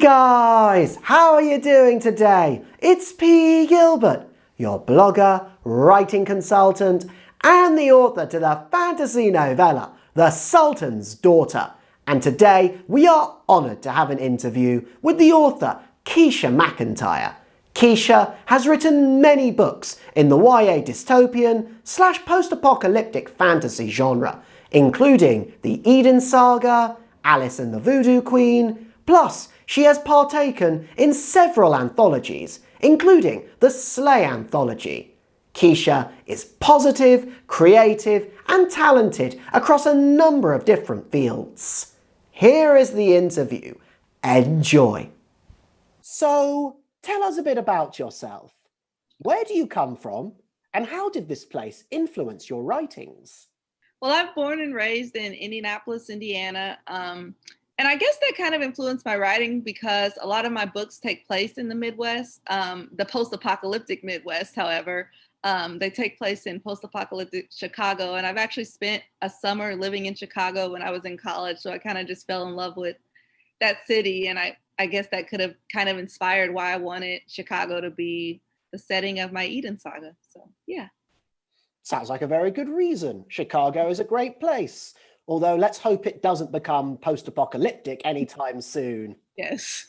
Guys, how are you doing today? It's Gilbert, your blogger, writing consultant, and the author to the fantasy novella, The Sultan's Daughter. And today we are honoured to have an interview with the author, Keshia McEntire. Keshia has written many books in the YA dystopian / post-apocalyptic fantasy genre, including the Eden Saga, Alice and the Voodoo Queen, plus she has partaken in several anthologies, including the Slay Anthology. Keshia is positive, creative, and talented across a number of different fields. Here is the interview. Enjoy. So, tell us a bit about yourself. Where do you come from, and how did this place influence your writings? Well, I'm born and raised in Indianapolis, Indiana. And I guess that kind of influenced my writing because a lot of my books take place in the Midwest, the post-apocalyptic Midwest, however. They take place in post-apocalyptic Chicago. And I've actually spent a summer living in Chicago when I was in college. So I kind of just fell in love with that city. And I guess that could have kind of inspired why I wanted Chicago to be the setting of my Eden saga. So, yeah. Sounds like a very good reason. Chicago is a great place. Although let's hope it doesn't become post-apocalyptic anytime soon. Yes.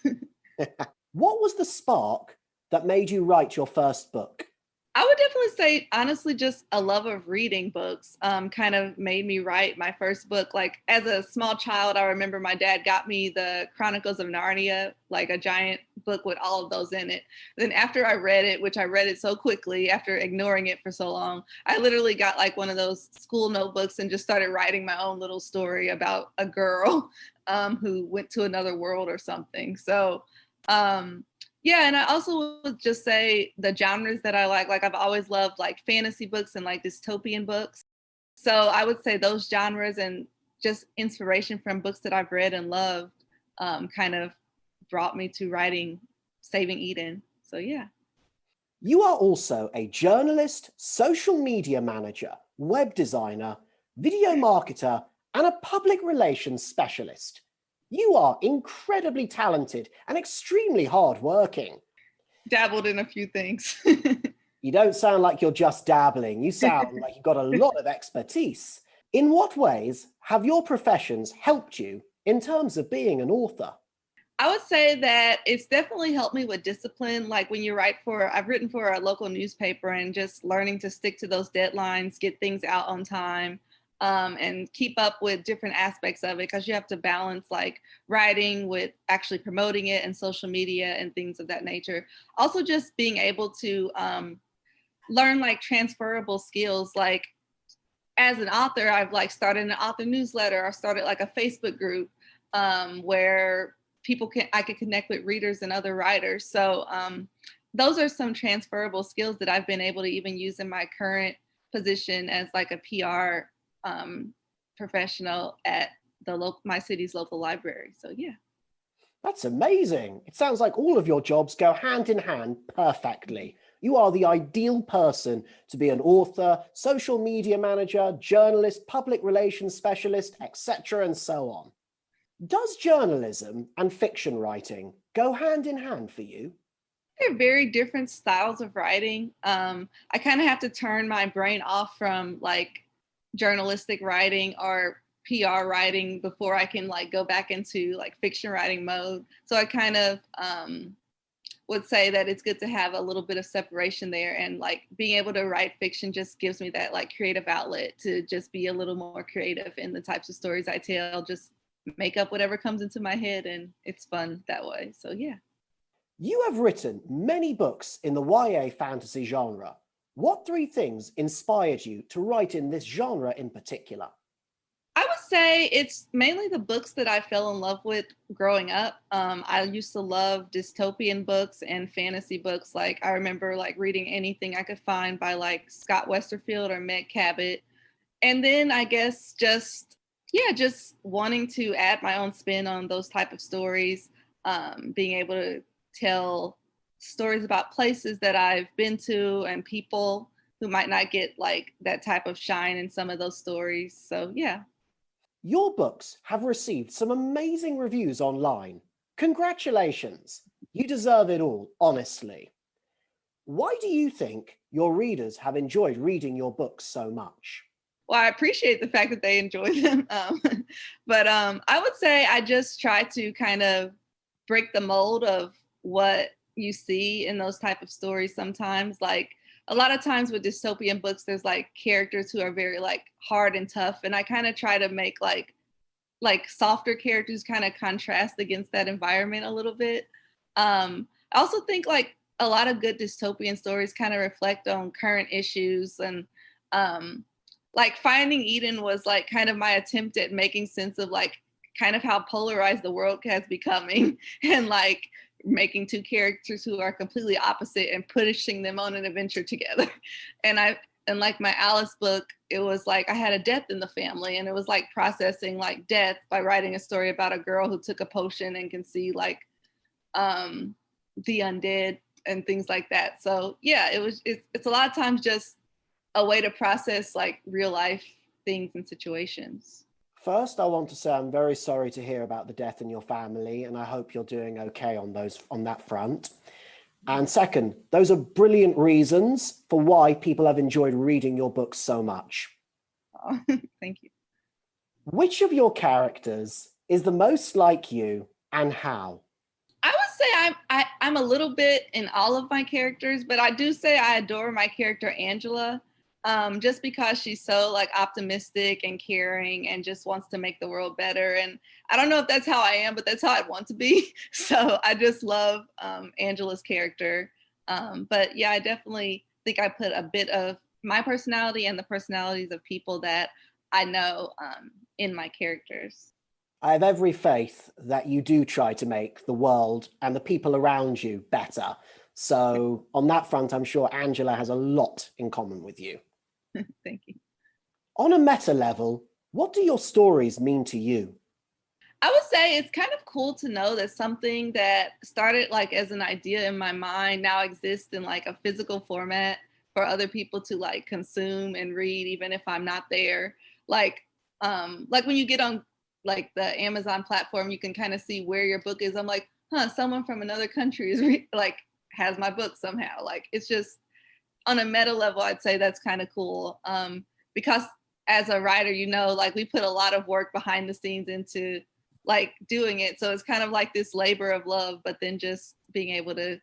What was the spark that made you write your first book? I would definitely say, honestly, just a love of reading books kind of made me write my first book. Like as a small child, I remember my dad got me the Chronicles of Narnia, like a giant book with all of those in it. Then after I read it, which I read it so quickly after ignoring it for so long, I literally got like one of those school notebooks and just started writing my own little story about a girl who went to another world or something. So, yeah, and I also would just say the genres that I like I've always loved like fantasy books and like dystopian books. So I would say those genres and just inspiration from books that I've read and loved kind of brought me to writing Saving Eden. So yeah. You are also a journalist, social media manager, web designer, video marketer, and a public relations specialist. You are incredibly talented and extremely hardworking. Dabbled in a few things. You don't sound like you're just dabbling. You sound like you've got a lot of expertise. In what ways have your professions helped you in terms of being an author? I would say that it's definitely helped me with discipline. Like when you write I've written for a local newspaper and just learning to stick to those deadlines, get things out on time. And keep up with different aspects of it because you have to balance like writing with actually promoting it and social media and things of that nature. Also just being able to learn like transferable skills. Like as an author, I've like started an author newsletter or started like a Facebook group where I could connect with readers and other writers. So those are some transferable skills that I've been able to even use in my current position as like a PR professional at my city's local library. So yeah. That's amazing. It sounds like all of your jobs go hand in hand perfectly. You are the ideal person to be an author, social media manager, journalist, public relations specialist, etc. and so on. Does journalism and fiction writing go hand in hand for you? They're very different styles of writing. I kind of have to turn my brain off from like journalistic writing or PR writing before I can like go back into like fiction writing mode. So I kind of would say that it's good to have a little bit of separation there, and like being able to write fiction just gives me that like creative outlet to just be a little more creative in the types of stories I tell, just make up whatever comes into my head, and it's fun that way. So yeah. You have written many books in the YA fantasy genre. What three things inspired you to write in this genre in particular? I would say it's mainly the books that I fell in love with growing up. I used to love dystopian books and fantasy books. Like I remember like reading anything I could find by like Scott Westerfield or Meg Cabot. And then I guess just wanting to add my own spin on those type of stories, being able to tell stories about places that I've been to and people who might not get like that type of shine in some of those stories. So yeah. Your books have received some amazing reviews online. Congratulations. You deserve it all, honestly. Why do you think your readers have enjoyed reading your books so much? Well, I appreciate the fact that they enjoy them. But I would say I just try to kind of break the mold of what you see in those type of stories sometimes. Like a lot of times with dystopian books, there's like characters who are very like hard and tough. And I kind of try to make like softer characters kind of contrast against that environment a little bit. I also think like a lot of good dystopian stories kind of reflect on current issues and um, like Finding Eden was like kind of my attempt at making sense of like kind of how polarized the world has becoming and like making two characters who are completely opposite and pushing them on an adventure together. And like my Alice book, it was like I had a death in the family and it was like processing like death by writing a story about a girl who took a potion and can see like the undead and things like that. So yeah, it's a lot of times just a way to process like real life things and situations. First, I want to say I'm very sorry to hear about the death in your family, and I hope you're doing okay on that front. And second, those are brilliant reasons for why people have enjoyed reading your books so much. Oh, thank you. Which of your characters is the most like you and how? I would say I'm a little bit in all of my characters, but I do say I adore my character Angela, just because she's so like optimistic and caring and just wants to make the world better. And I don't know if that's how I am, but that's how I want to be. So I just love Angela's character. But yeah, I definitely think I put a bit of my personality and the personalities of people that I know in my characters. I have every faith that you do try to make the world and the people around you better. So on that front, I'm sure Angela has a lot in common with you. Thank you. On a meta level, what do your stories mean to you? I would say it's kind of cool to know that something that started like as an idea in my mind now exists in like a physical format for other people to like consume and read, even if I'm not there. Like when you get on like the Amazon platform, you can kind of see where your book is. I'm like, someone from another country is like has my book somehow. Like it's just on a meta level, I'd say that's kind of cool. Because as a writer, you know, like we put a lot of work behind the scenes into like doing it. So it's kind of like this labor of love, but then just being able to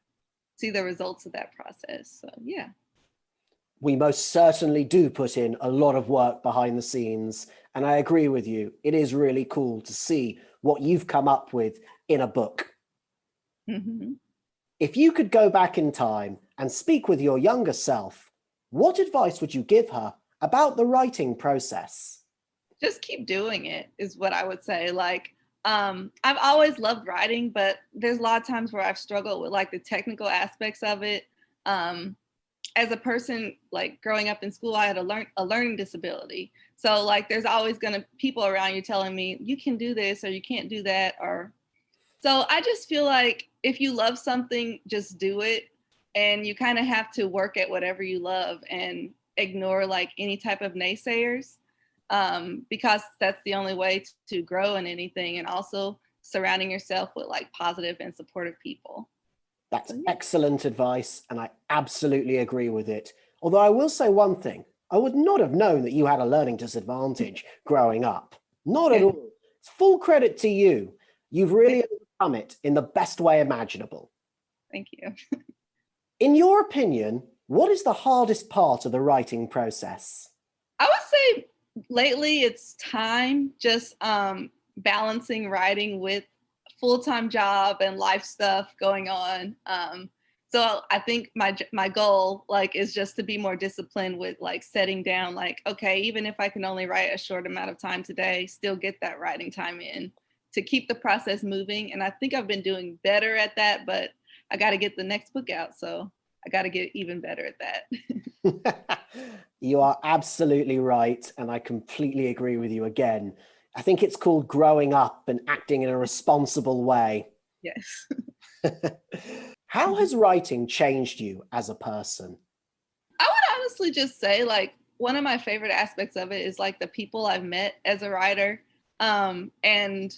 see the results of that process. So yeah. We most certainly do put in a lot of work behind the scenes. And I agree with you. It is really cool to see what you've come up with in a book. Mm-hmm. If you could go back in time and speak with your younger self, what advice would you give her about the writing process? Just keep doing it is what I would say. Like, I've always loved writing, but there's a lot of times where I've struggled with like the technical aspects of it. As a person like growing up in school, I had a learning disability. So like there's always gonna people around you telling me you can do this or you can't do that. Or so I just feel like if you love something, just do it. And you kind of have to work at whatever you love and ignore like any type of naysayers, because that's the only way to grow in anything. And also surrounding yourself with like positive and supportive people. That's excellent advice, and I absolutely agree with it. Although I will say one thing, I would not have known that you had a learning disadvantage growing up. Not at all. It's full credit to you. You've really overcome it in the best way imaginable. Thank you. In your opinion, what is the hardest part of the writing process? I would say lately it's time, just balancing writing with full-time job and life stuff going on. So I think my goal like is just to be more disciplined with like setting down like, okay, even if I can only write a short amount of time today, still get that writing time in to keep the process moving. And I think I've been doing better at that, but I got to get the next book out. So I got to get even better at that. You are absolutely right. And I completely agree with you again. I think it's called growing up and acting in a responsible way. Yes. How has writing changed you as a person? I would honestly just say like one of my favorite aspects of it is like the people I've met as a writer. And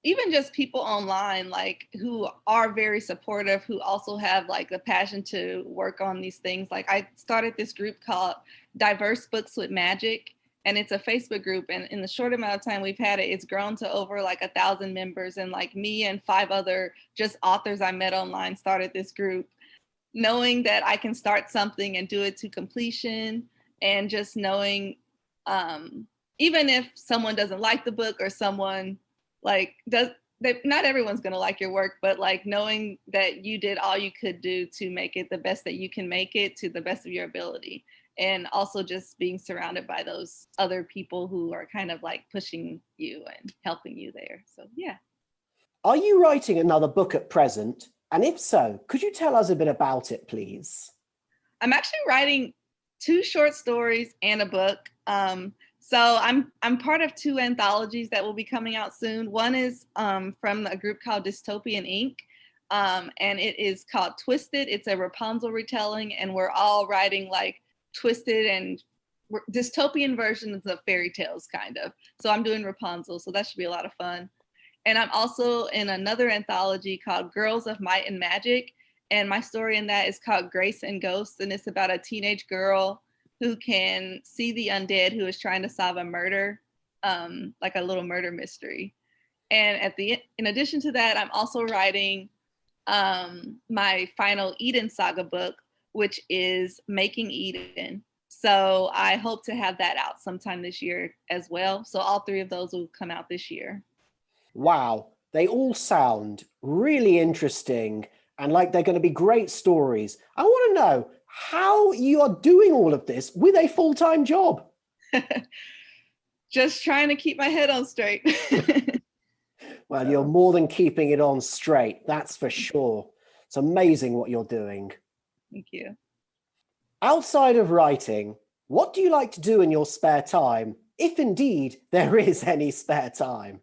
even just people online, like who are very supportive, who also have like the passion to work on these things. Like I started this group called Diverse Books with Magic, and it's a Facebook group. And in the short amount of time we've had it, it's grown to over like 1,000 members. And like me and 5 other just authors I met online started this group, knowing that I can start something and do it to completion, and just knowing, even if someone doesn't like the book or someone like not everyone's going to like your work, but like knowing that you did all you could do to make it the best that you can make it to the best of your ability. And also just being surrounded by those other people who are kind of like pushing you and helping you there. So yeah. Are you writing another book at present? And if so, could you tell us a bit about it, please? I'm actually writing 2 short stories and a book. So I'm part of 2 anthologies that will be coming out soon. One is from a group called Dystopian Inc. And it is called Twisted. It's a Rapunzel retelling, and we're all writing like twisted and dystopian versions of fairy tales, kind of. So I'm doing Rapunzel, so that should be a lot of fun. And I'm also in another anthology called Girls of Might and Magic. And my story in that is called Grace and Ghosts. And it's about a teenage girl who can see the undead who is trying to solve a murder, like a little murder mystery. And in addition to that, I'm also writing my final Eden Saga book, which is Making Eden. So I hope to have that out sometime this year as well. So all 3 of those will come out this year. Wow, they all sound really interesting and like they're going to be great stories. I want to know how you are doing all of this with a full-time job. Just trying to keep my head on straight. Well, you're more than keeping it on straight, that's for sure. It's amazing what you're doing. Thank you. Outside of writing, what do you like to do in your spare time, if indeed there is any spare time?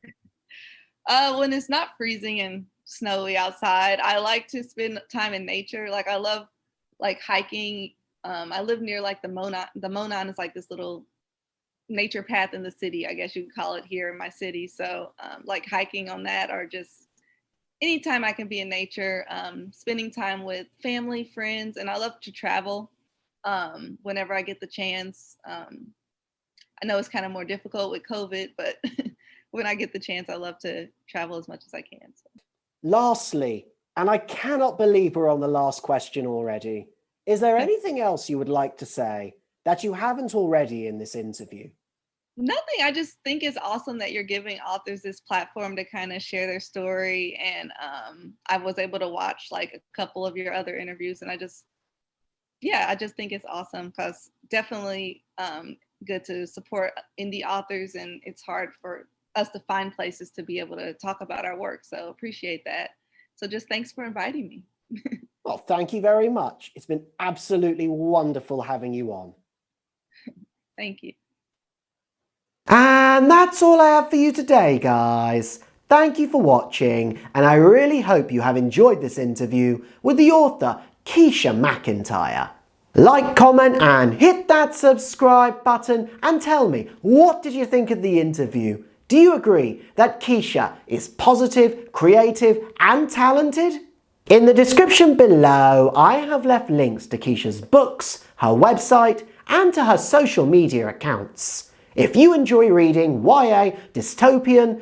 When it's not freezing and snowy outside, I like to spend time in nature. Like I love like hiking. I live near like the Monon. The Monon is like this little nature path in the city, I guess you could call it here in my city. So like hiking on that, or just anytime I can be in nature, spending time with family, friends, and I love to travel whenever I get the chance. I know it's kind of more difficult with COVID, but when I get the chance, I love to travel as much as I can. So. Lastly, and I cannot believe we're on the last question already, is there anything else you would like to say that you haven't already in this interview? Nothing. I just think it's awesome that you're giving authors this platform to kind of share their story. And I was able to watch like a couple of your other interviews, and I just think it's awesome, because definitely good to support indie authors, and it's hard for us to find places to be able to talk about our work. So appreciate that. So just thanks for inviting me. Well, thank you very much. It's been absolutely wonderful having you on. Thank you. And that's all I have for you today, guys. Thank you for watching, and I really hope you have enjoyed this interview with the author Keshia McEntire. Like, comment, and hit that subscribe button, and tell me, what did you think of the interview? Do you agree that Keshia is positive, creative, and talented? In the description below, I have left links to Keshia's books, her website, and to her social media accounts. If you enjoy reading YA, dystopian,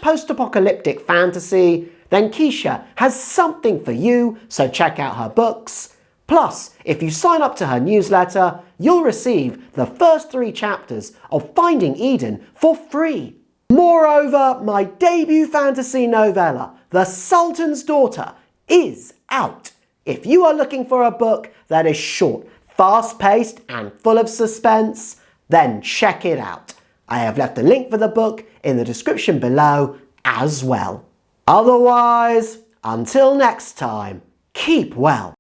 / post-apocalyptic fantasy, then Keshia has something for you, so check out her books. Plus, if you sign up to her newsletter, you'll receive the first 3 chapters of Finding Eden for free. Moreover, my debut fantasy novella, The Sultan's Daughter, is out. If you are looking for a book that is short, fast-paced, and full of suspense, then check it out. I have left a link for the book in the description below as well. Otherwise, until next time, keep well.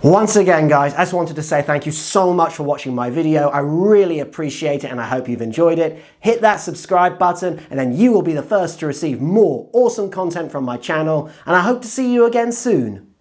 Once again, guys, I just wanted to say thank you so much for watching my video. I really appreciate it, and I hope you've enjoyed it. Hit that subscribe button, and then you will be the first to receive more awesome content from my channel, and I hope to see you again soon.